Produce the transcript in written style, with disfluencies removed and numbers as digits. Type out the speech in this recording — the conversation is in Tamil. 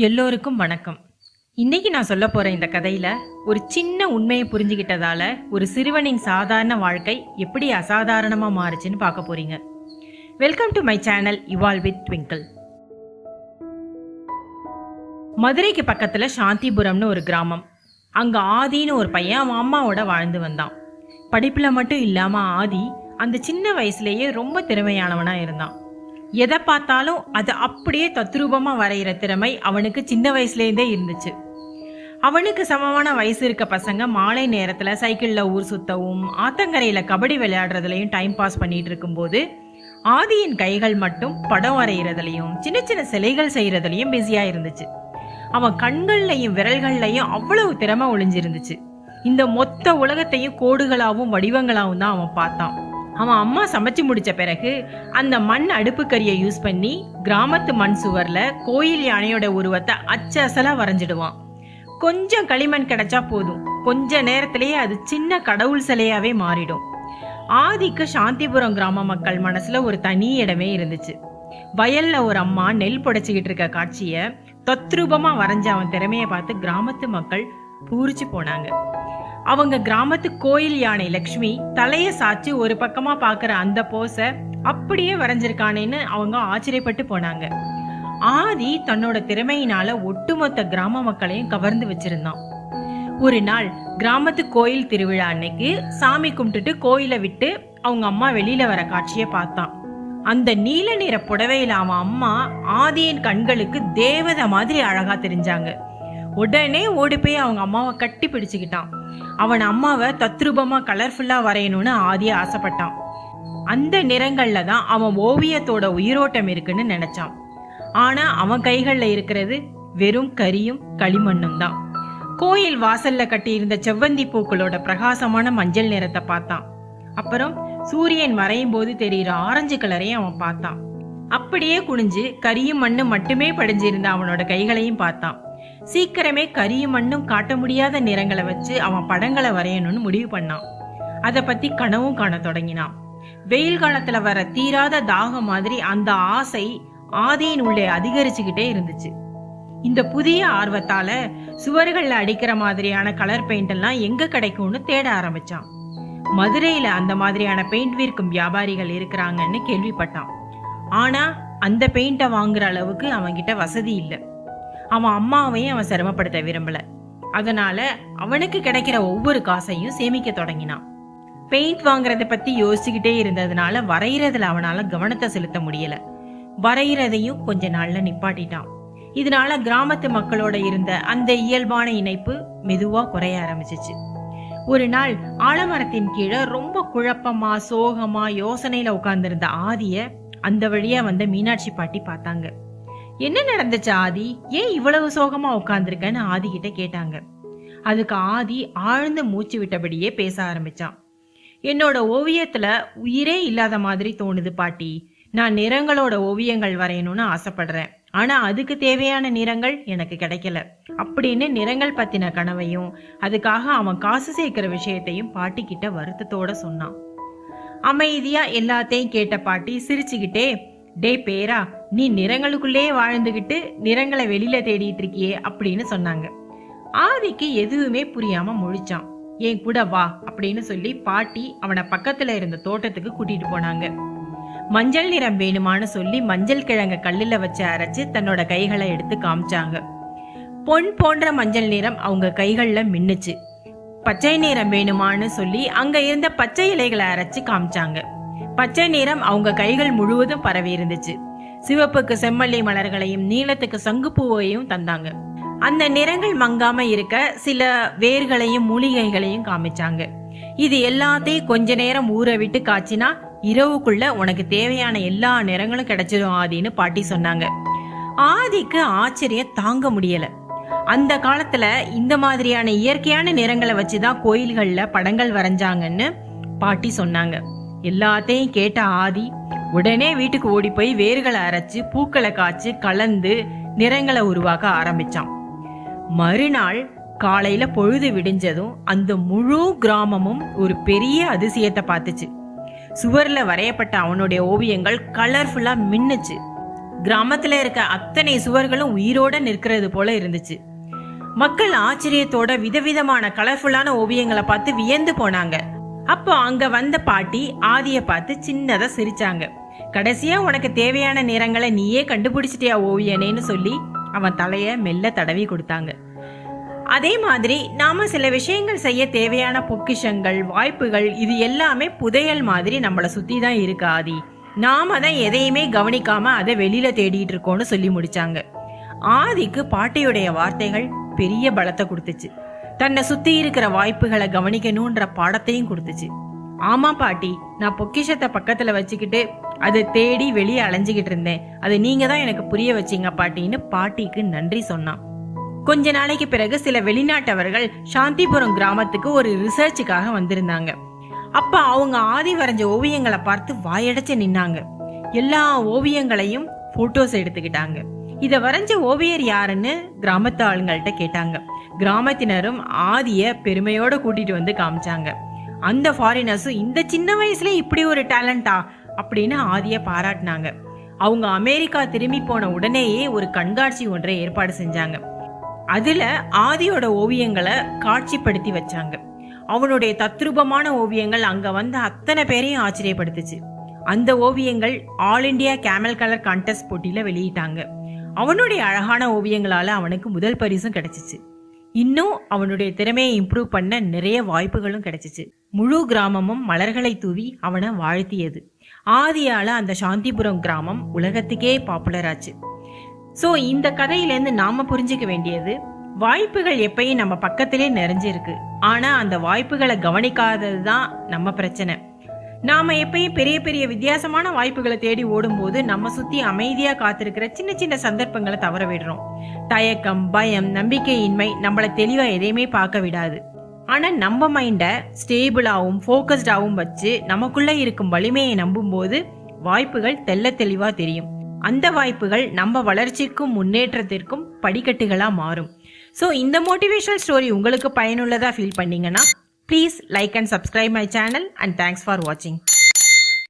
எல்லோருக்கும் வணக்கம். இன்னைக்கு நான் சொல்ல போற இந்த கதையில ஒரு சின்ன உண்மையை புரிஞ்சுக்கிட்டதால ஒரு சிறுவனின் சாதாரண வாழ்க்கை எப்படி அசாதாரணமா மாறுச்சுன்னு பார்க்க போறீங்க. Welcome to my channel evolve with twinkle. மதுரைக்கு பக்கத்துல சாந்திபுரம்னு ஒரு கிராமம். அங்க ஆதின்னு ஒரு பையன் அவன் அம்மாவோட வாழ்ந்து வந்தான். படிப்புல மட்டும் இல்லாம ஆதி அந்த சின்ன வயசுலயே ரொம்ப திறமையானவனா இருந்தான். எதை பார்த்தாலும் அது அப்படியே தத்ரூபமா வரைகிற திறமை அவனுக்கு சின்ன வயசுலேருந்தே இருந்துச்சு. அவனுக்கு சமமான வயசு இருக்க பசங்க மாலை நேரத்துல சைக்கிள்ல ஊர் சுத்தவும் ஆத்தங்கரையில கபடி விளையாடுறதுலையும் டைம் பாஸ் பண்ணிட்டு இருக்கும்போது ஆதியின் கைகள் மட்டும் படம் வரைகிறதுலையும் சின்ன சின்ன சிலைகள் செய்யறதுலையும் பிஸியா இருந்துச்சு. அவன் கண்கள்லையும் விரல்கள்லையும் அவ்வளவு திறமை ஒளிஞ்சிருந்துச்சு. இந்த மொத்த உலகத்தையும் கோடுகளாவும் வடிவங்களாவும் தான் அவன் பார்த்தான். அவன் அம்மா சமைச்சு முடிச்ச பிறகு அந்த மண் அடுப்பு கரியை யூஸ் பண்ணி கிராமத்து மண் சுவர்ல கோயில் யானையோட உருவத்தை அச்சசலா வரைஞ்சிடுவான். கொஞ்சம் களிமண் கிடைச்சா போதும், கொஞ்ச நேரத்திலேயே அது சின்ன கடவுள் சிலையாவே மாறிடும். ஆதிக்கு சாந்திபுரம் கிராம மக்கள் மனசுல ஒரு தனி இடமே இருந்துச்சு. வயல்ல ஒரு அம்மா நெல் புடைச்சுக்கிட்டு இருக்க காட்சிய தத்ரூபமா வரைஞ்ச அவன் திறமைய பார்த்து கிராமத்து மக்கள் பூரிச்சு போனாங்க. அவங்க கிராமத்து கோயில் யானை லக்ஷ்மி தலைய சாச்சு ஒரு பக்கமா பாக்குற அந்த போஸ அப்படியே வரைஞ்சிருக்கானேன்னு அவங்க ஆச்சரியப்பட்டு போனாங்க. ஆதி தன்னோட திறமையினால ஒட்டுமொத்த கிராம மக்களையும் கவர்ந்து வச்சிருந்தான். ஒரு நாள் கிராமத்து கோயில் திருவிழா அன்னைக்கு சாமி கும்பிட்டுட்டு கோயிலை விட்டு அவங்க அம்மா வெளியில வர காட்சிய பார்த்தான். அந்த நீல நிற புடவையில அவன் அம்மா ஆதியின் கண்களுக்கு தேவதை மாதிரி அழகா தெரிஞ்சாங்க. உடனே ஓடி போய் அவங்க அம்மாவை கட்டி பிடிச்சுக்கிட்டான். அவன் அம்மாவை தத்ரூபமா கலர்ஃபுல்லா வரையணும்னு ஆதிய ஆசைப்பட்டான். அந்த நிறங்கள்ல தான் அவன் ஓவியத்தோட உயிரோட்டம் இருக்குன்னு நினைச்சான். ஆனா அவன் கைகள்ல இருக்கிறது வெறும் கரியும் களிமண்ணும் தான். கோயில் வாசல்ல கட்டி இருந்த செவ்வந்தி பூக்களோட பிரகாசமான மஞ்சள் நிறத்தை பார்த்தான். அப்புறம் சூரியன் மறையும் போது தெரிகிற ஆரஞ்சு கலரையும் அவன் பார்த்தான். அப்படியே குனிஞ்சு கரியும் மண்ணும் மட்டுமே படிஞ்சிருந்த அவனோட கைகளையும் பார்த்தான். சீக்கிரமே கரியும் மண்ணும் காட்ட முடியாத நிறங்களை வச்சு அவன் படங்களை வரையணும்னு முடிவு பண்ணான். அதை பத்தி கனவும் காண தொடங்கினான். வெயில் காலத்துல வர தீராத தாகம் மாதிரி அந்த ஆசை ஆதியின் உள்ளே அதிகரிச்சுக்கிட்டே இருந்துச்சு. இந்த புதிய ஆர்வத்தால சுவர்கள்ல அடிக்கிற மாதிரியான கலர் பெயிண்ட் எல்லாம் எங்க கிடைக்கும்னு தேட ஆரம்பிச்சான். மதுரையில அந்த மாதிரியான பெயிண்ட் விற்கும் வியாபாரிகள் இருக்கிறாங்கன்னு கேள்விப்பட்டான். ஆனா அந்த பெயிண்ட வாங்குற அளவுக்கு அவன்கிட்ட வசதி இல்லை. அவன் அம்மாவையும் அவன் சிரமப்படுத்த விரும்பல. அதனால அவனுக்கு கிடைக்கிற ஒவ்வொரு காசையும் சேமிக்க தொடங்கினான். பெயிண்ட் வாங்குறத பத்தி யோசிச்சுக்கிட்டே இருந்ததுனால வரைகிறதுல அவனால கவனத்தை செலுத்த முடியல. வரைகிறதையும் கொஞ்ச நாள்ல நிப்பாட்டிட்டான். இதனால கிராமத்து மக்களோட இருந்த அந்த இயல்பான இணைப்பு மெதுவா குறைய ஆரம்பிச்சிச்சு. ஒரு நாள் ஆலமரத்தின் கீழே ரொம்ப குழப்பமா சோகமா யோசனையில உட்கார்ந்திருந்த ஆதிய அந்த வழியா வந்த மீனாட்சி பாட்டி பார்த்தாங்க. என்ன நடந்துச்சு ஆதி, ஏன் இவ்வளவு சோகமா உட்கார்ந்துருக்கன்னு ஆதி கிட்ட கேட்டாங்க. அதுக்கு ஆதி ஆழ்ந்து மூச்சு விட்டபடியே பேச ஆரம்பிச்சான். என்னோட ஓவியத்துல உயிரே இல்லாத மாதிரி தோணுது பாட்டி. நான் நிறங்களோட ஓவியங்கள் வரையணும்னு ஆசைப்படுறேன். ஆனா அதுக்கு தேவையான நிறங்கள் எனக்கு கிடைக்கல அப்படின்னு நிறங்கள் பத்தின கனவையும் அதுக்காக அவன் காசு சேர்க்கிற விஷயத்தையும் பாட்டி கிட்ட வருத்தத்தோட சொன்னான். அமைதியா எல்லாத்தையும் கேட்ட பாட்டி சிரிச்சுக்கிட்டே, டே பேரா, நீ நிறங்களுக்குள்ளே வாழ்ந்துகிட்டு நிறங்களை வெளியில தேடிட்டு இருக்கியே அப்படின்னு சொன்னாங்க. ஆதிக்கு எதுவுமே புரியாம முழிச்சான். ஏன் கூட வா அப்படின்னு சொல்லி பாட்டி அவனை பக்கத்துல இருந்த தோட்டத்துக்கு கூட்டிட்டு போனாங்க. மஞ்சள் நிறம் வேணுமான்னு சொல்லி மஞ்சள் கிழங்க கல்லுல வச்சு அரைச்சு தன்னோட கைகளை எடுத்து காமிச்சாங்க. பொன் போன்ற மஞ்சள் நிறம் அவங்க கைகள்ல மின்னுச்சு. பச்சை நிறம் வேணுமான்னு சொல்லி அங்க இருந்த பச்சை இலைகளை அரைச்சு காமிச்சாங்க. பச்சை நிறம் அவங்க கைகள் முழுவதும் பரவி இருந்துச்சு. சிவப்புக்கு செம்மல்லி மலர்களையும் நீலத்துக்கு சங்குப்பூவையும் தந்தாங்க. அந்த நிறங்கள் மங்காம இருக்க சில வேர்களையும் மூலிகைகளையும் காமிச்சாங்க. இது எல்லாத்தையும் கொஞ்ச நேரம் ஊற விட்டு காய்ச்சினா இரவுக்குள்ள உனக்கு தேவையான எல்லா நிறங்களும் கிடைச்சிடும் ஆதின்னு பாட்டி சொன்னாங்க. ஆதிக்கு ஆச்சரியம் தாங்க முடியல. அந்த காலத்துல இந்த மாதிரியான இயற்கையான நிறங்களை வச்சுதான் கோயில்கள்ல படங்கள் வரைஞ்சாங்கன்னு பாட்டி சொன்னாங்க. எல்லாத்தையும் கேட்ட ஆதி உடனே வீட்டுக்கு ஓடி போய் வேர்களை அரைச்சு பூக்களை காய்ச்சி கலந்து நிறங்களை உருவாக்க ஆரம்பிச்சான். மறுநாள் காலையில பொழுது விடிஞ்சதும் அந்த முழு கிராமமும் ஒரு பெரிய அதிசயத்தை பார்த்துச்சு. சுவர்ல வரையப்பட்ட அவனுடைய ஓவியங்கள் கலர்ஃபுல்லா மின்னுச்சு. கிராமத்துல இருக்க அத்தனை சுவர்களும் உயிரோட நிற்கிறது போல இருந்துச்சு. மக்கள் ஆச்சரியத்தோட விதவிதமான கலர்ஃபுல்லான ஓவியங்களை பார்த்து வியந்து போனாங்க. அப்போ அங்க வந்த பாட்டி ஆதிய பார்த்து சின்னதா சிரிச்சாங்க. கடைசியா உனக்கு தேவையான நிறங்களை நீயே கண்டுபிடிச்சிட்டியா ஓவியனேன்னு சொல்லி அவன் தலைய மெல்ல தடவி கொடுத்தாங்க. அதே மாதிரி நாம சில விஷயங்கள் செய்ய தேவையான பொக்கிஷங்கள், வாய்ப்புகள், இது எல்லாமே புதையல் மாதிரி நம்மளை சுத்தி தான் இருக்கு ஆதி. நாம தான் எதையுமே கவனிக்காம அதை வெளியில தேடிட்டு இருக்கோம்னு சொல்லி முடிச்சாங்க. ஆதிக்கு பாட்டியுடைய வார்த்தைகள் பெரிய பலத்தை கொடுத்துச்சு. தன்னை சுத்தி இருக்கிற வாய்ப்புகளை கவனிக்கணும்ன்ற பாடத்தையும் கொடுத்துச்சு. ஆமா பாட்டி, நான் பொக்கிஷத்தை பக்கத்துல வச்சுக்கிட்டு அதை தேடி வெளியே அலைஞ்சுகிட்டு இருந்தேன். அது நீங்க தான் எனக்கு புரிய வச்சீங்க பாட்டின்னு பாட்டிக்கு நன்றி சொன்னான். கொஞ்ச நாளைக்கு பிறகு சில வெளிநாட்டவர்கள் சாந்திபுரம் கிராமத்துக்கு ஒரு ரிசர்ச்சுக்காக வந்திருந்தாங்க. அப்ப அவங்க ஆதி வரைஞ்ச ஓவியங்களை பார்த்து வாயடைச்சு நின்னாங்க. எல்லா ஓவியங்களையும் போட்டோஸ் எடுத்துக்கிட்டாங்க. இத வரைஞ்ச ஓவியர் யாருன்னு கிராமத்து ஆளுங்கள்ட்ட கேட்டாங்க. கிராமத்தினரும் ஆதிய பெருமையோட கூட்டிட்டு வந்து காமிச்சாங்க. அந்த ஃபாரினர்ஸும் இந்த சின்ன வயசுல இப்படி ஒரு டேலண்டா அப்படின்னு ஆதிய பாராட்டினாங்க. அவங்க அமெரிக்கா திரும்பி போன உடனேயே ஒரு கண்காட்சி ஒன்றை ஏற்பாடு செஞ்சாங்க. அதுல ஆதியோட ஓவியங்களை காட்சிப்படுத்தி வச்சாங்க. அவனுடைய தத்ரூபமான ஓவியங்கள் அங்க வந்த அத்தனை பேரையும் ஆச்சரியப்படுத்துச்சு. அந்த ஓவியங்கள் all India camel colour contest போட்டியில வெளியிட்டாங்க. அவனுடைய அழகான ஓவியங்களால அவனுக்கு முதல் பரிசும் கிடைச்சிச்சு. இன்னும் அவனுடைய திறமையை இம்ப்ரூவ் பண்ண நிறைய வாய்ப்புகளும் கிடைச்சிச்சு. முழு கிராமமும் மலர்களை தூவி அவனை வாழ்த்தியது. ஆதியால அந்த சாந்திபுரம் கிராமம் உலகத்துக்கே பாப்புலர் ஆச்சு. சோ இந்த கதையிலேருந்து நாம புரிஞ்சுக்க வேண்டியது, வாய்ப்புகள் எப்பயும் நம்ம பக்கத்திலே நிறைஞ்சிருக்கு. ஆனா அந்த வாய்ப்புகளை கவனிக்காதது தான் நம்ம பிரச்சனை. நாம எப்பயும் பெரிய பெரிய வித்தியாசமான வாய்ப்புகளை தேடி ஓடும் போது நம்ம சுத்தி அமைதியா காத்திருக்கிற சின்ன சின்ன சந்தர்ப்பங்களை தவற விடுறோம். தயக்கம், பயம், நம்பிக்கையின்மை நம்மளை தெளிவா எதையுமே பார்க்க விடாது. ஆனா நம்ம மைண்ட ஸ்டேபிளாவும் போக்கஸ்டாவும் வச்சு நமக்குள்ள இருக்கும் வலிமையை நம்பும் போது வாய்ப்புகள் தெள்ள தெளிவா தெரியும். அந்த வாய்ப்புகள் நம்ம வளர்ச்சிக்கும் முன்னேற்றத்திற்கும் படிக்கட்டுகளா மாறும். ஸோ இந்த மோட்டிவேஷனல் ஸ்டோரி உங்களுக்கு பயனுள்ளதா ஃபீல் பண்ணீங்கன்னா please like and subscribe my channel and thanks for வாட்சிங்.